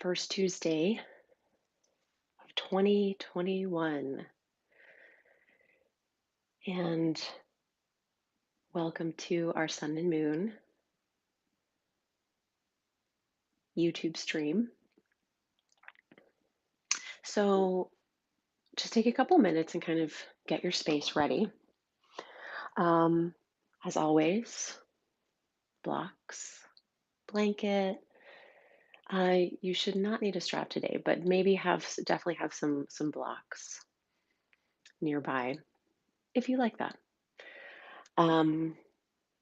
first Tuesday of 2021. And welcome to our Sun and Moon YouTube stream. So, just take a couple minutes and kind of get your space ready. Um, as always, blocks, blanket. You should not need a strap today, but maybe definitely have some blocks nearby if you like that. Um,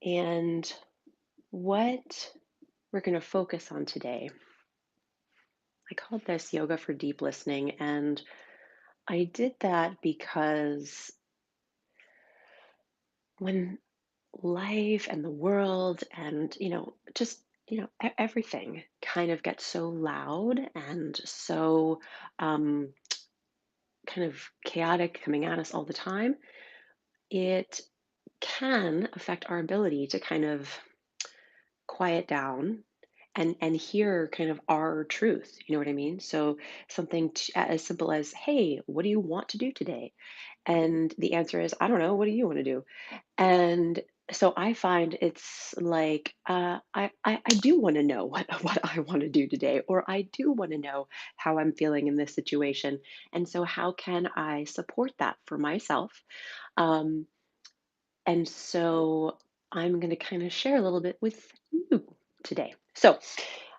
and what we're going to focus on today, I called this yoga for deep listening, and I did that because when life and the world and just everything kind of gets so loud and so um, kind of chaotic coming at us all the time, it can affect our ability to kind of quiet down and hear kind of our truth. You know what I mean? So as simple as, hey, what do you want to do today? And the answer is, I don't know. What do you want to do? And so I find it's like, I do want to know what I want to do today, or I do want to know how I'm feeling in this situation. And so how can I support that for myself? Um, and so I'm going to kind of share a little bit with you today. So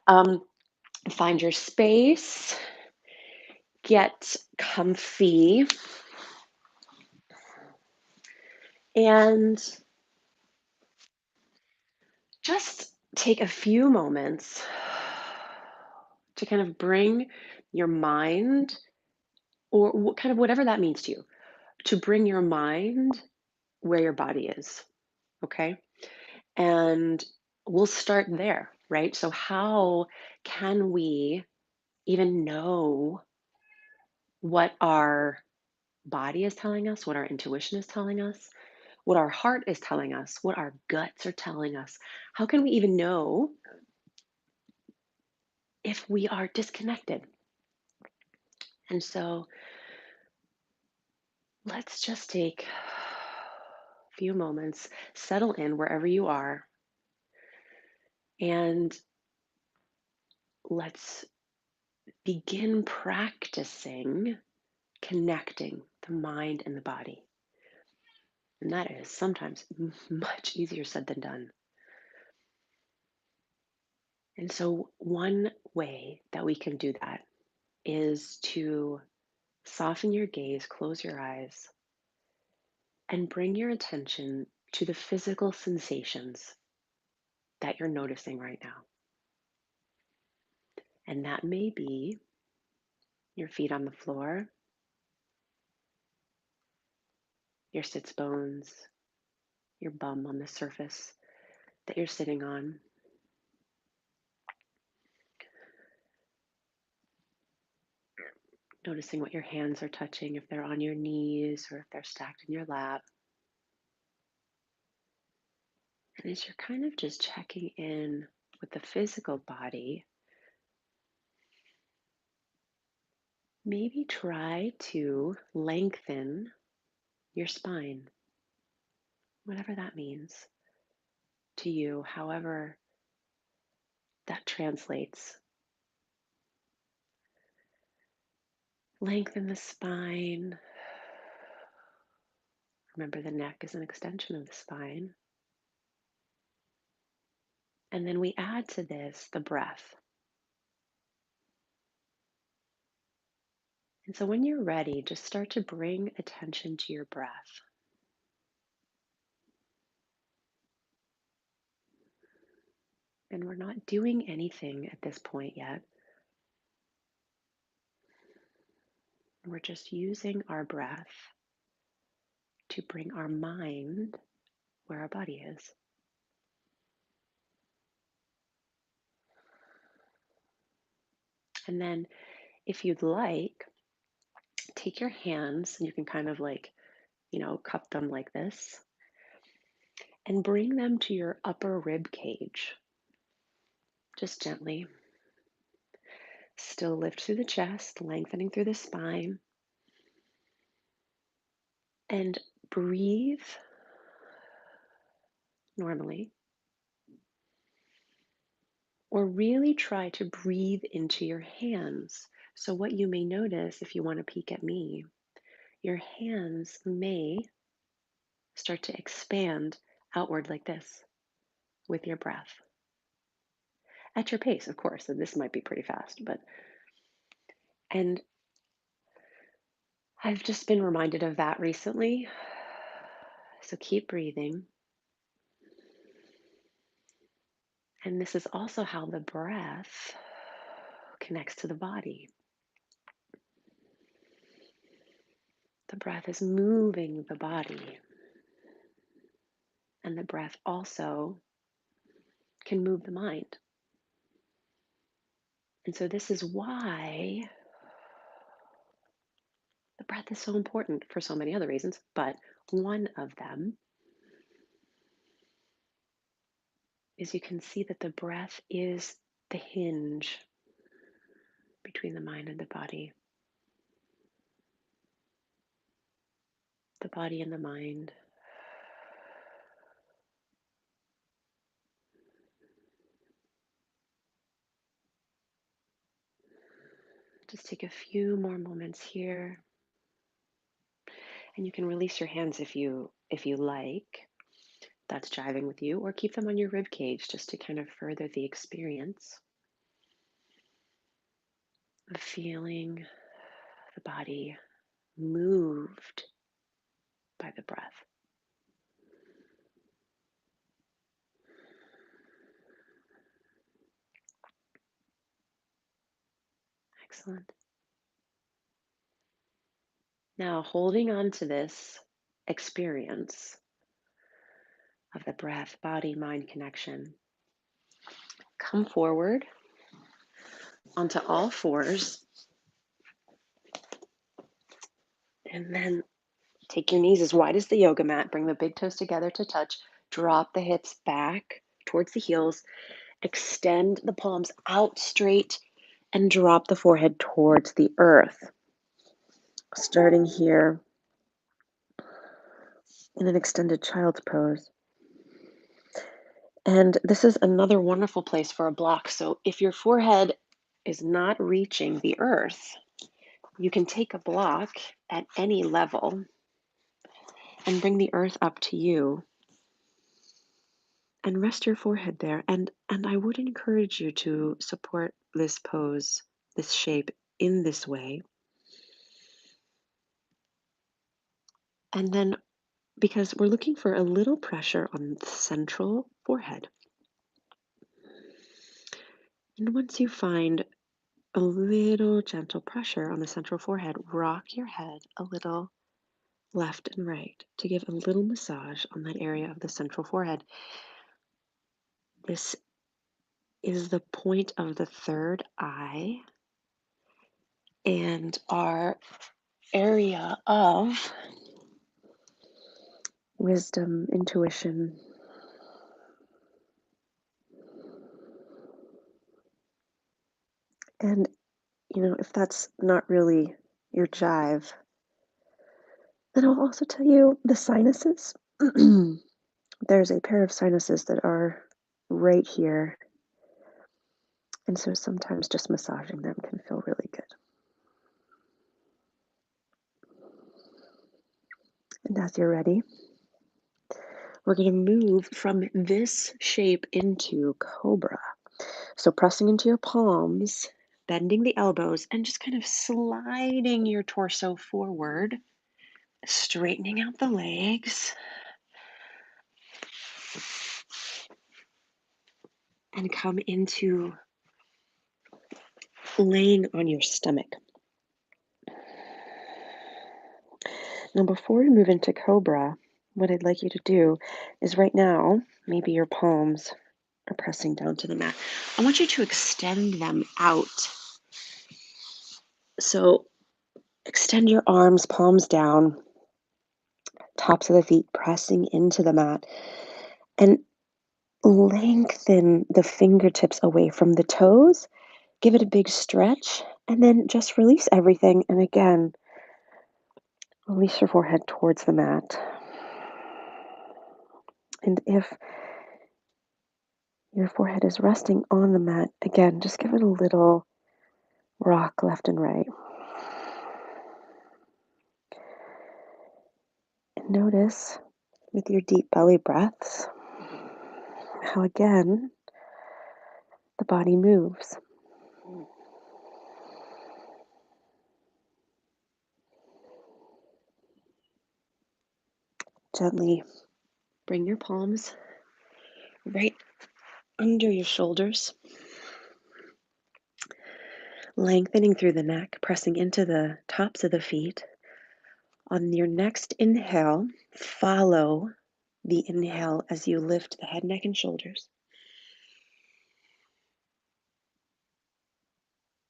um, find your space, get comfy, and just take a few moments to kind of bring your mind, or kind of whatever that means to you, to bring your mind where your body is. Okay. And we'll start there, right? So, how can we even know what our body is telling us, what our intuition is telling us, what our heart is telling us, what our guts are telling us? How can we even know if we are disconnected? And so let's just take a few moments, settle in wherever you are, and let's begin practicing connecting the mind and the body. And that is sometimes much easier said than done. And so, one way that we can do that is to soften your gaze, close your eyes, and bring your attention to the physical sensations that you're noticing right now. And that may be your feet on the floor, your sits bones, your bum on the surface that you're sitting on. Noticing what your hands are touching, if they're on your knees or if they're stacked in your lap. And as you're kind of just checking in with the physical body, maybe try to lengthen your spine, whatever that means to you, however that translates. Lengthen the spine. Remember, the neck is an extension of the spine. And then we add to this the breath. And so when you're ready, just start to bring attention to your breath. And we're not doing anything at this point yet. We're just using our breath to bring our mind where our body is. And then, if you'd like, take your hands and you can kind of like, cup them like this and bring them to your upper rib cage, just gently. Still lift through the chest, lengthening through the spine, and breathe normally. Or really try to breathe into your hands. So, what you may notice if you want to peek at me, your hands may start to expand outward like this with your breath. At your pace, of course. So this might be pretty fast, and I've just been reminded of that recently. So keep breathing. And this is also how the breath connects to the body. The breath is moving the body. And the breath also can move the mind. And so this is why the breath is so important for so many other reasons, but one of them is you can see that the breath is the hinge between the mind and the body and the mind. Just take a few more moments here, and you can release your hands if you like. That's jiving with you, or keep them on your rib cage just to kind of further the experience of feeling the body moved by the breath. Excellent. Now, holding on to this experience of the breath, body, mind connection, come forward onto all fours, and then take your knees as wide as the yoga mat. Bring the big toes together to touch. Drop the hips back towards the heels. Extend the palms out straight and drop the forehead towards the earth. Starting here in an extended child's pose. And this is another wonderful place for a block. So if your forehead is not reaching the earth, you can take a block at any level and bring the earth up to you and rest your forehead there. And I would encourage you to support this pose, this shape in this way. And then, because we're looking for a little pressure on the central forehead. And once you find a little gentle pressure on the central forehead, rock your head a little left and right to give a little massage on that area of the central forehead. This is the point of the third eye and our area of wisdom, intuition. And, if that's not really your jive, then I'll also tell you the sinuses. There's a pair of sinuses that are right here. And so sometimes just massaging them can feel really good. And as you're ready, we're going to move from this shape into Cobra. So pressing into your palms, bending the elbows, and just kind of sliding your torso forward, straightening out the legs, and come into laying on your stomach. Now, before we move into Cobra, what I'd like you to do is right now, maybe your palms are pressing down to the mat. I want you to extend them out. So extend your arms, palms down, tops of the feet pressing into the mat, and lengthen the fingertips away from the toes. Give it a big stretch and then just release everything. And again, release your forehead towards the mat. And if your forehead is resting on the mat, again, just give it a little rock left and right. And notice with your deep belly breaths how again the body moves. Gently bring your palms right under your shoulders, lengthening through the neck, pressing into the tops of the feet. On your next inhale, follow the inhale as you lift the head, neck, and shoulders.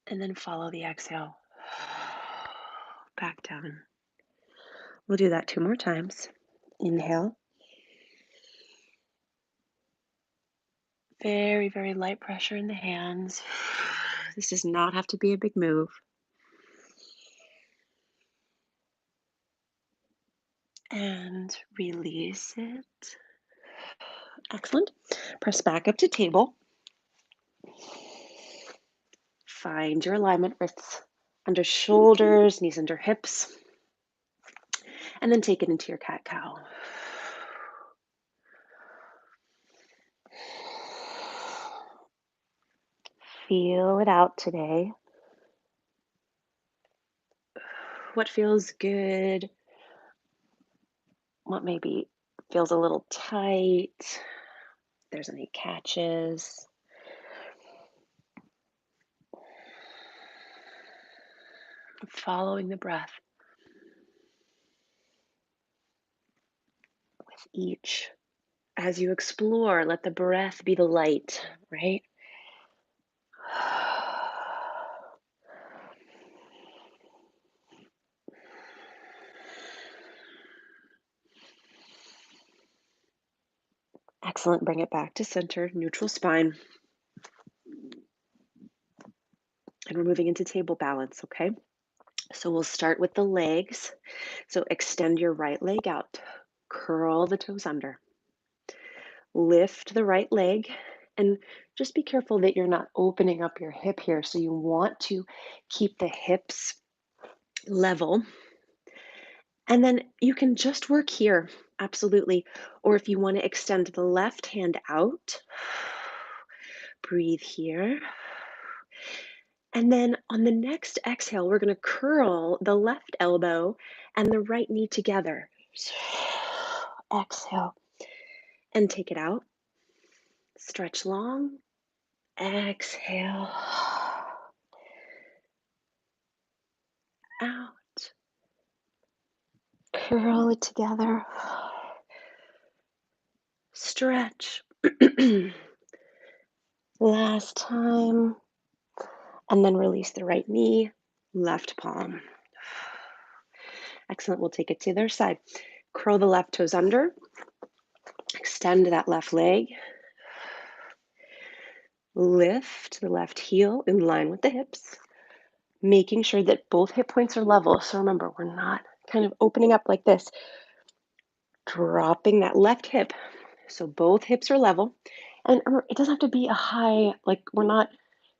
And then follow the exhale back down. We'll do that 2 more times. Inhale. Very, very light pressure in the hands. This does not have to be a big move. And release it. Excellent. Press back up to table. Find your alignment, wrists under shoulders, knees under hips. And then take it into your cat-cow. Feel it out today. What feels good? What maybe feels a little tight? If there's any catches. Following the breath with each. As you explore, let the breath be the light, right? Excellent. Bring it back to center, neutral spine. And we're moving into table balance, okay? So we'll start with the legs. So extend your right leg out. Curl the toes under. Lift the right leg. And just be careful that you're not opening up your hip here. So you want to keep the hips level. And then you can just work here, absolutely. Or if you want to extend the left hand out, breathe here. And then on the next exhale, we're going to curl the left elbow and the right knee together. Exhale and take it out. Stretch long. Exhale. Out. Curl it together. Stretch. Last time. And then release the right knee, left palm. Excellent. We'll take it to the other side. Curl the left toes under. Extend that left leg. Lift the left heel in line with the hips, making sure that both hip points are level. So remember, we're not kind of opening up like this. Dropping that left hip. So both hips are level. And it doesn't have to be a high, like we're not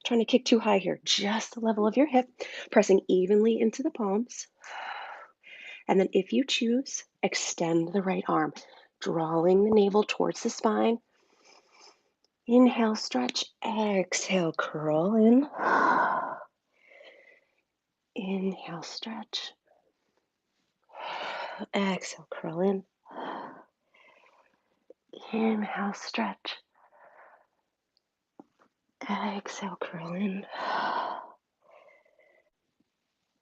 trying to kick too high here. Just the level of your hip, pressing evenly into the palms. And then if you choose, extend the right arm, drawing the navel towards the spine. Inhale, stretch. Exhale, curl in. Inhale, stretch. Exhale, curl in. Inhale, stretch. Exhale, curl in.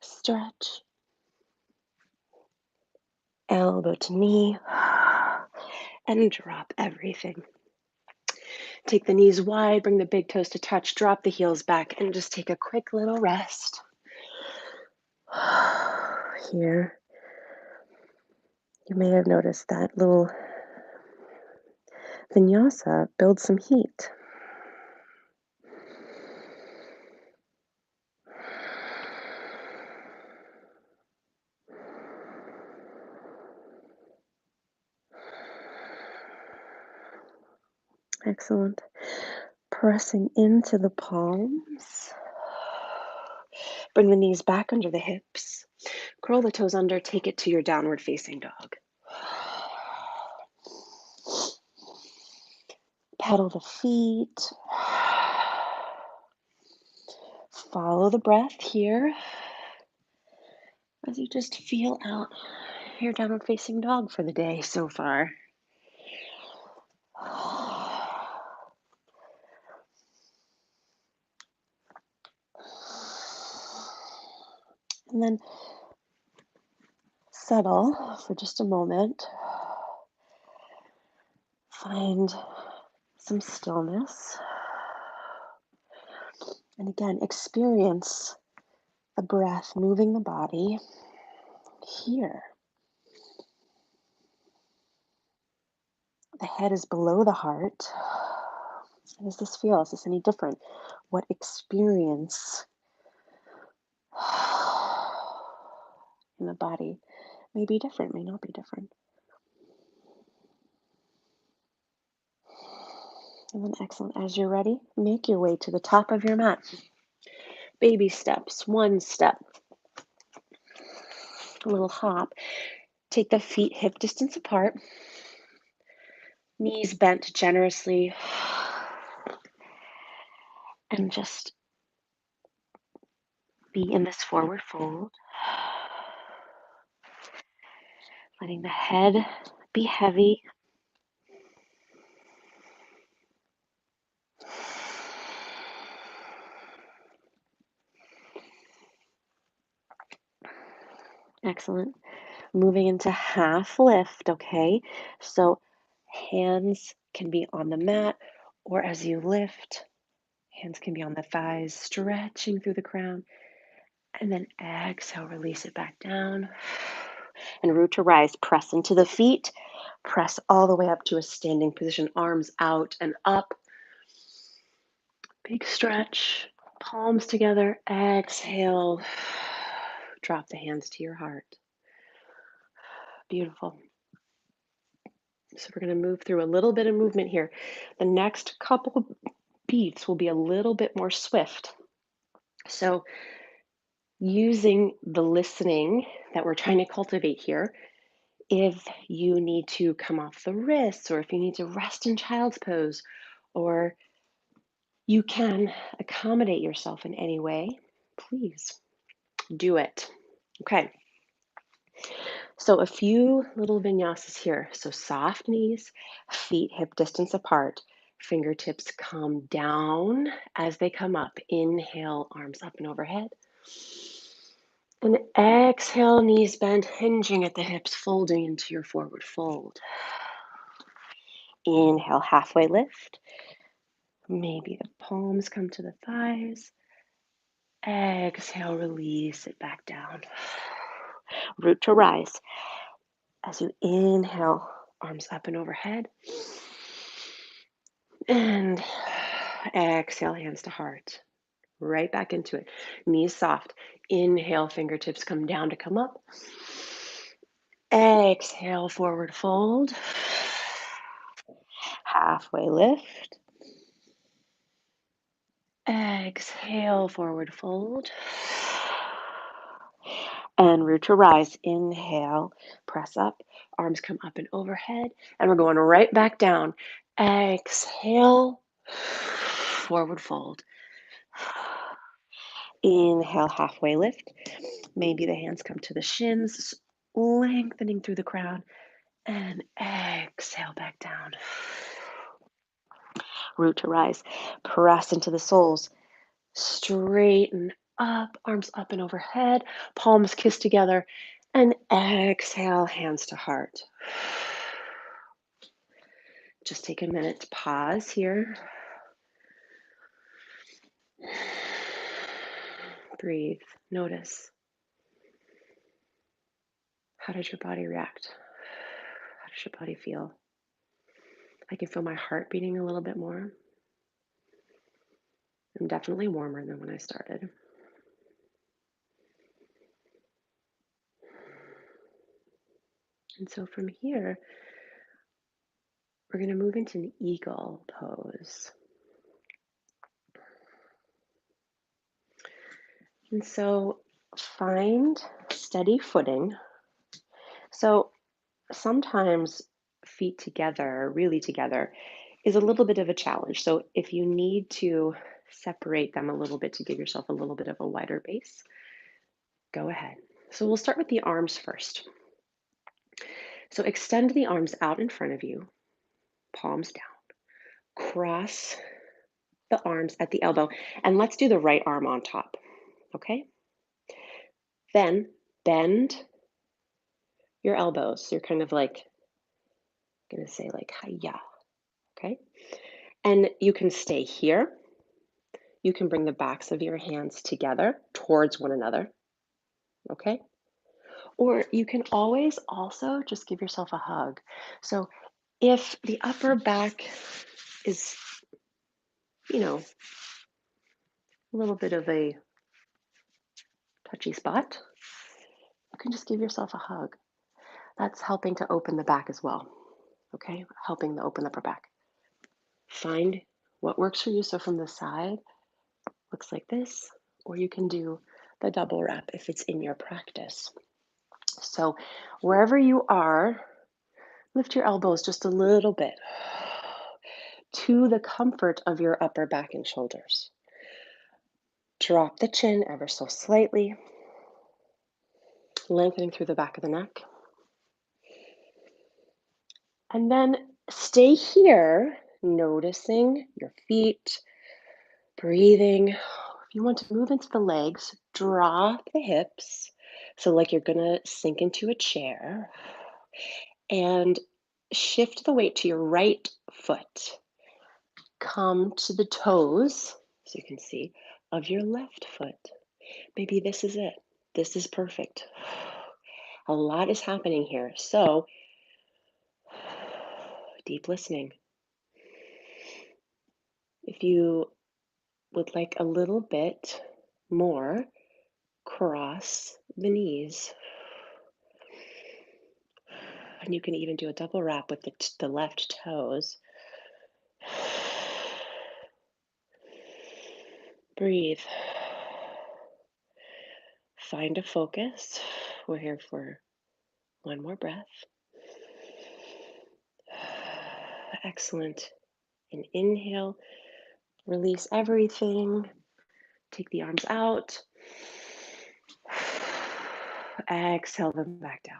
Stretch. Elbow to knee. And drop everything. Take the knees wide, bring the big toes to touch, drop the heels back, and just take a quick little rest. Here, you may have noticed that little vinyasa builds some heat. Excellent. Pressing into the palms. Bring the knees back under the hips. Curl the toes under, take it to your downward facing dog. Pedal the feet. Follow the breath here as you just feel out your downward facing dog for the day so far. And then settle for just a moment. Find some stillness. And again, experience the breath moving the body here. The head is below the heart. How does this feel? Is this any different? What experience in the body may be different, may not be different? And then excellent. As you're ready, make your way to the top of your mat. Baby steps, one step, a little hop. Take the feet hip distance apart, knees bent generously, and just be in this forward fold. Letting the head be heavy. Excellent. Moving into half lift, okay? So hands can be on the mat, or as you lift, hands can be on the thighs, stretching through the crown. And then exhale, release it back down. And root to rise, press into the feet. Press all the way up to a standing position, arms out and up. Big stretch, palms together. Exhale, drop the hands to your heart. Beautiful. So we're going to move through a little bit of movement here. The next couple beats will be a little bit more swift. So using the listening that we're trying to cultivate here, if you need to come off the wrists, or if you need to rest in child's pose, or you can accommodate yourself in any way, please do it. Okay. So a few little vinyasas here. So soft knees, feet hip distance apart, fingertips come down as they come up. Inhale, arms up and overhead. And exhale, knees bent, hinging at the hips, folding into your forward fold. Inhale, halfway lift. Maybe the palms come to the thighs. Exhale, release it back down. Root to rise. As you inhale, arms up and overhead. And exhale, hands to heart. Right back into it. Knees soft. Inhale, fingertips come down to come up. Exhale, forward fold. Halfway lift. Exhale, forward fold. And root to rise. Inhale, press up, arms come up and overhead, and we're going right back down. Exhale, forward fold. Inhale, halfway lift. Maybe the hands come to the shins, lengthening through the crown, and exhale back down. Root to rise. Press into the soles. Straighten up, arms up and overhead, palms kiss together, and exhale, hands to heart. Just take a minute to pause here. Breathe. Notice. How does your body react? How does your body feel? I can feel my heart beating a little bit more. I'm definitely warmer than when I started. And so from here, we're going to move into an eagle pose. And so find steady footing. So sometimes feet together, really together, is a little bit of a challenge. So if you need to separate them a little bit to give yourself a little bit of a wider base, go ahead. So we'll start with the arms first. So extend the arms out in front of you, palms down. Cross the arms at the elbow, and let's do the right arm on top, okay? Then bend your elbows. You're kind of like, gonna say like, hiya, okay? And you can stay here. You can bring the backs of your hands together towards one another, okay? Or you can always also just give yourself a hug. So if the upper back is, you know, a little bit of a touchy spot, you can just give yourself a hug. That's helping to open the back as well, okay? Helping to open the upper back. Find what works for you. So from the side, looks like this, or you can do the double wrap if it's in your practice. So wherever you are, lift your elbows just a little bit to the comfort of your upper back and shoulders. Drop the chin ever so slightly, lengthening through the back of the neck. And then stay here, noticing your feet, breathing. If you want to move into the legs, drop the hips. So like you're gonna sink into a chair and shift the weight to your right foot. Come to the toes, so you can see, of your left foot. Maybe this is it. This is perfect. A lot is happening here. So deep listening. If you would like a little bit more, cross the knees. And you can even do a double wrap with the left toes. Breathe. Find a focus. We're here for one more breath. Excellent. And inhale, release everything. Take the arms out. Exhale them back down.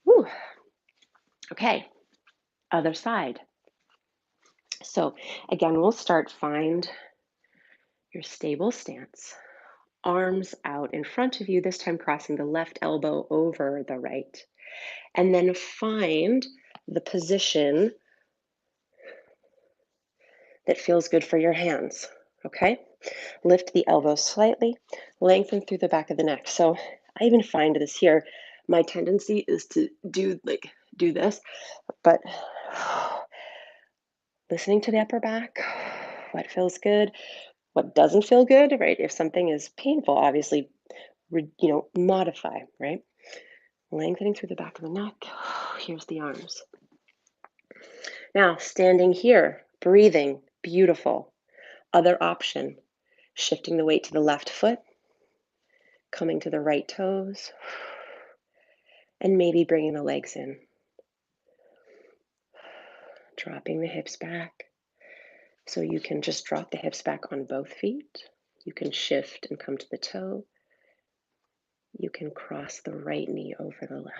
Whew. Okay, other side. So again, we'll start, find your stable stance. Arms out in front of you, this time crossing the left elbow over the right. And then find the position that feels good for your hands, okay? Lift the elbows slightly, lengthen through the back of the neck. So I even find this here. My tendency is to do this, but listening to the upper back, what feels good, what doesn't feel good, right? If something is painful, obviously, modify, right? Lengthening through the back of the neck. Here's the arms. Now, standing here, breathing, beautiful. Other option, shifting the weight to the left foot, coming to the right toes, and maybe bringing the legs in. Dropping the hips back. So you can just drop the hips back on both feet. You can shift and come to the toe. You can cross the right knee over the left.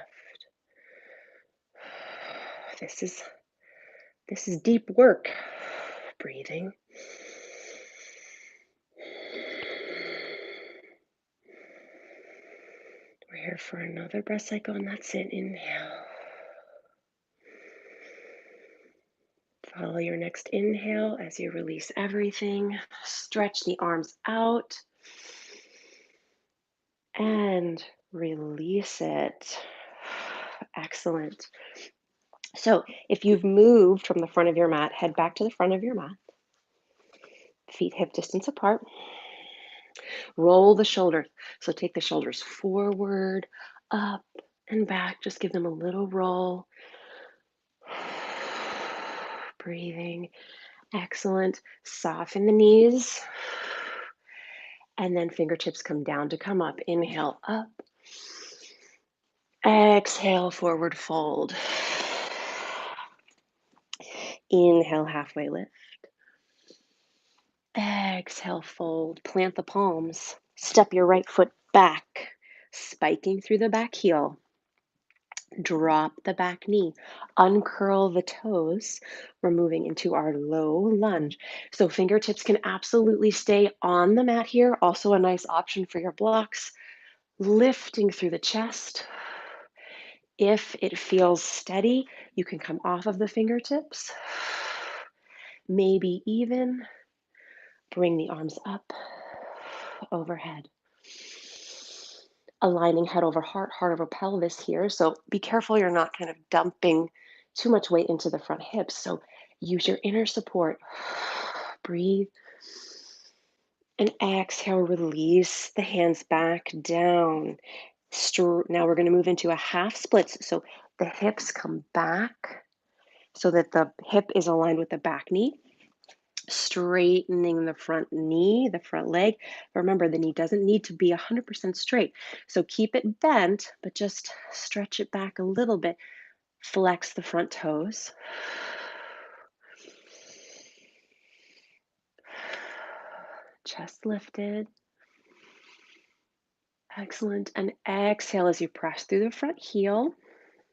This is deep work. Breathing. We're here for another breath cycle, and that's it. Inhale. Follow your next inhale as you release everything. Stretch the arms out and release it. Excellent. So if you've moved from the front of your mat, head back to the front of your mat. Feet hip distance apart. Roll the shoulders. So take the shoulders forward, up, and back. Just give them a little roll. Breathing. Excellent. Soften the knees. And then fingertips come down to come up. Inhale, up. Exhale, forward fold. Inhale, halfway lift. Exhale, fold. Plant the palms. Step your right foot back, spiking through the back heel. Drop the back knee. Uncurl the toes. We're moving into our low lunge. So fingertips can absolutely stay on the mat here. Also a nice option for your blocks. Lifting through the chest. If it feels steady, you can come off of the fingertips. Maybe even bring the arms up overhead. Aligning head over heart over pelvis here. So be careful you're not kind of dumping too much weight into the front hips. So use your inner support. Breathe. And exhale, release the hands back down. Now we're going to move into a half splits. So the hips come back so that the hip is aligned with the back knee. Straightening the front knee, the front leg. Remember, the knee doesn't need to be 100% straight. So keep it bent, but just stretch it back a little bit. Flex the front toes. Chest lifted. Excellent. And exhale as you press through the front heel.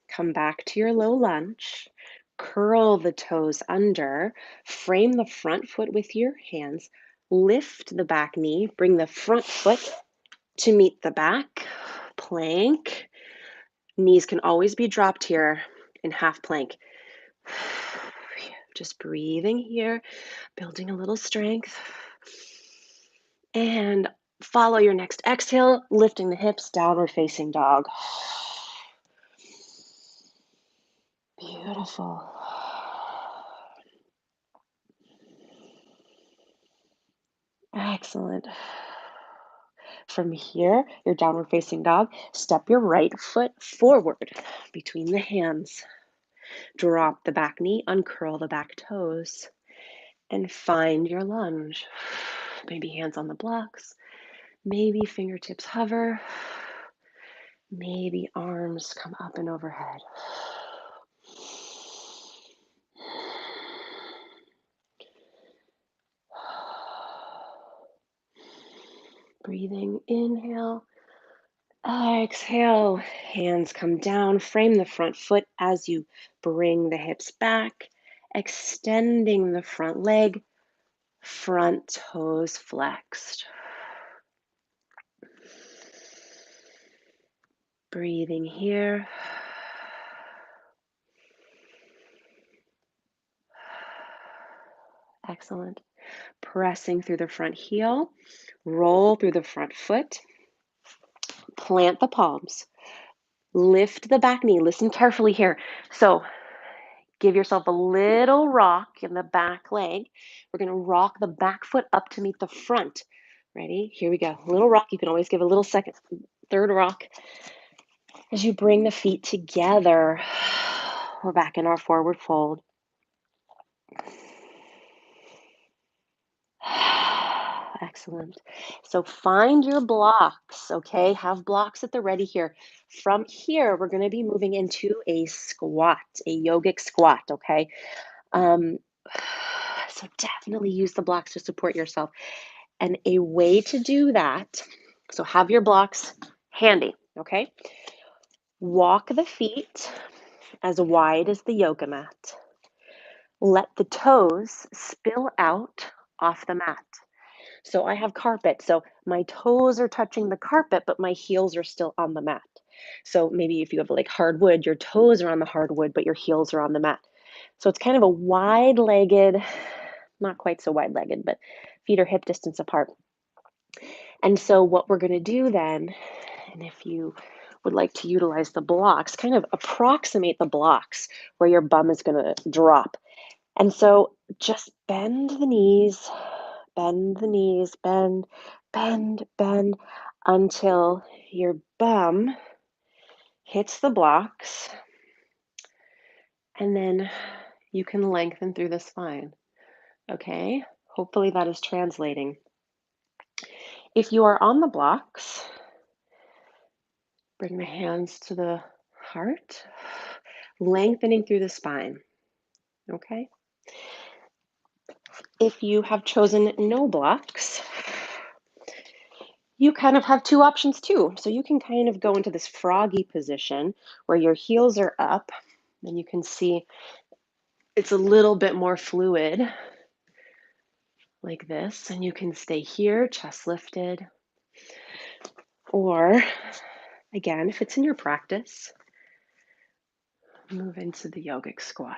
Come back to your low lunge. Curl the toes under. Frame the front foot with your hands. Lift the back knee. Bring the front foot to meet the back. Plank. Knees can always be dropped here in half plank. Just breathing here, building a little strength. And follow your next exhale, lifting the hips, downward facing dog. Beautiful. Excellent. From here, your downward facing dog, step your right foot forward between the hands. Drop the back knee, uncurl the back toes, and find your lunge. Maybe hands on the blocks, maybe fingertips hover, maybe arms come up and overhead. Breathing, inhale. Exhale, hands come down, frame the front foot as you bring the hips back, extending the front leg, front toes flexed. Breathing here. Excellent. Pressing through the front heel, roll through the front foot, plant the palms, lift the back knee. Listen carefully here. So give yourself a little rock in the back leg. We're going to rock the back foot up to meet the front. Ready? Here we go. A little rock. You can always give a little second, third rock. As you bring the feet together, we're back in our forward fold. Excellent. So find your blocks, okay? Have blocks at the ready here. From here, we're going to be moving into a squat, a yogic squat, okay? Um, so definitely use the blocks to support yourself. And a way to do that, so have your blocks handy, okay? Walk the feet as wide as the yoga mat. Let the toes spill out off the mat. So I have carpet, so my toes are touching the carpet, but my heels are still on the mat. So maybe if you have like hardwood, your toes are on the hardwood, but your heels are on the mat. So it's kind of a wide-legged, not quite so wide-legged, but feet are hip distance apart. And so what we're going to do then, and if you would like to utilize the blocks, kind of approximate the blocks where your bum is going to drop. And so just bend the knees, bend, bend until your bum hits the blocks. And then You can lengthen through the spine. Okay? Hopefully that is translating. If you are on the blocks, bring the hands to the heart, lengthening through the spine. Okay? If you have chosen no blocks, you kind of have two options too. So you can kind of go into this froggy position where your heels are up, and you can see it's a little bit more fluid like this, and you can stay here, chest lifted. Or, again, if it's in your practice, move into the yogic squat.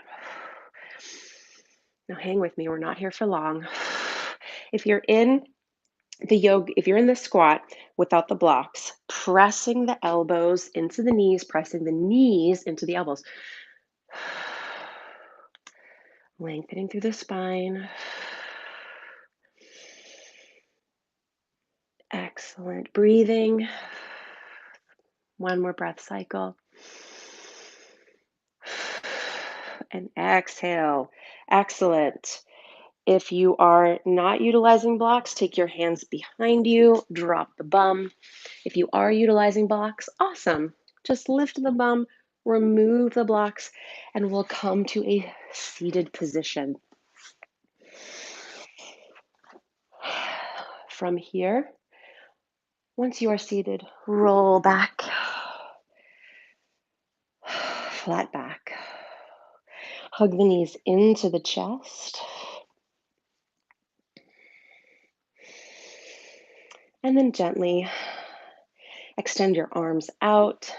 Now hang with me, we're not here for long. If you're in if you're in the squat without the blocks, pressing the elbows into the knees, pressing the knees into the elbows. Lengthening through the spine. Excellent. Breathing. One more breath cycle. And exhale. Excellent. If you are not utilizing blocks, take your hands behind you, drop the bum. If you are utilizing blocks, awesome. Just lift the bum, remove the blocks, and we'll come to a seated position. From here, once you are seated, roll back, flat back. Hug the knees into the chest. And then gently extend your arms out,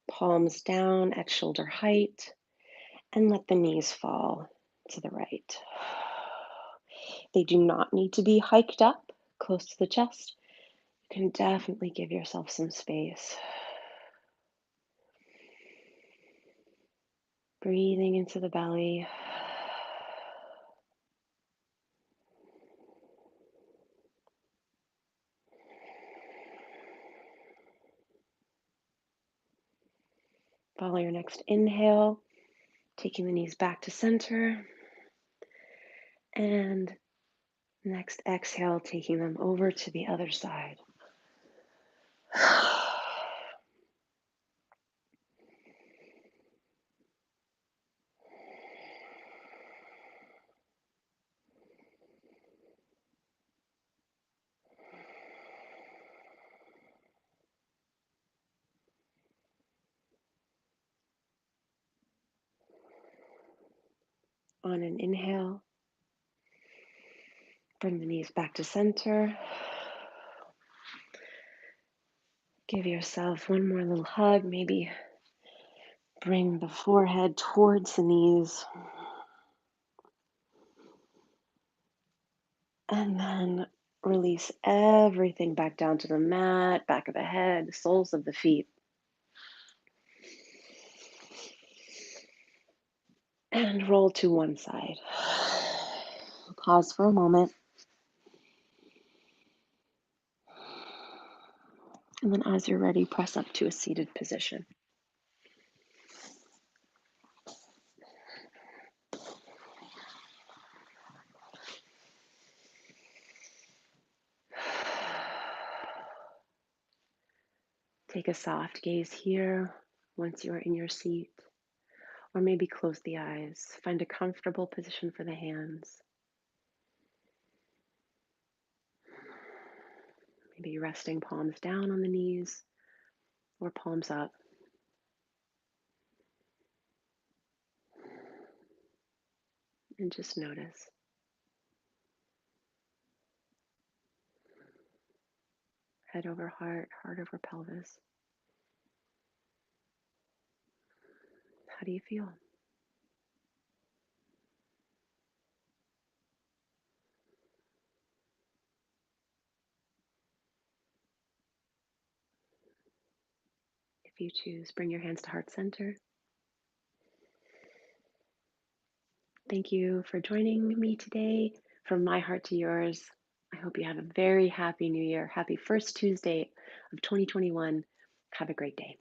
palms down at shoulder height, and let the knees fall to the right. They do not need to be hiked up close to the chest. You can definitely give yourself some space. Breathing into the belly. Follow your next inhale, taking the knees back to center. And next exhale, taking them over to the other side. On an inhale, bring the knees back to center. Give yourself one more little hug. Maybe bring the forehead towards the knees. And then release everything back down to the mat, back of the head, soles of the feet. And roll to one side. Pause for a moment. And then as you're ready, press up to a seated position. Take a soft gaze here once you are in your seat. Or maybe close the eyes. Find a comfortable position for the hands. Maybe resting palms down on the knees or palms up. And just notice. Head over heart, heart over pelvis. How do you feel? If you choose, bring your hands to heart center. Thank you for joining me today. From my heart to yours, I hope you have a very happy new year. Happy first Tuesday of 2021. Have a great day.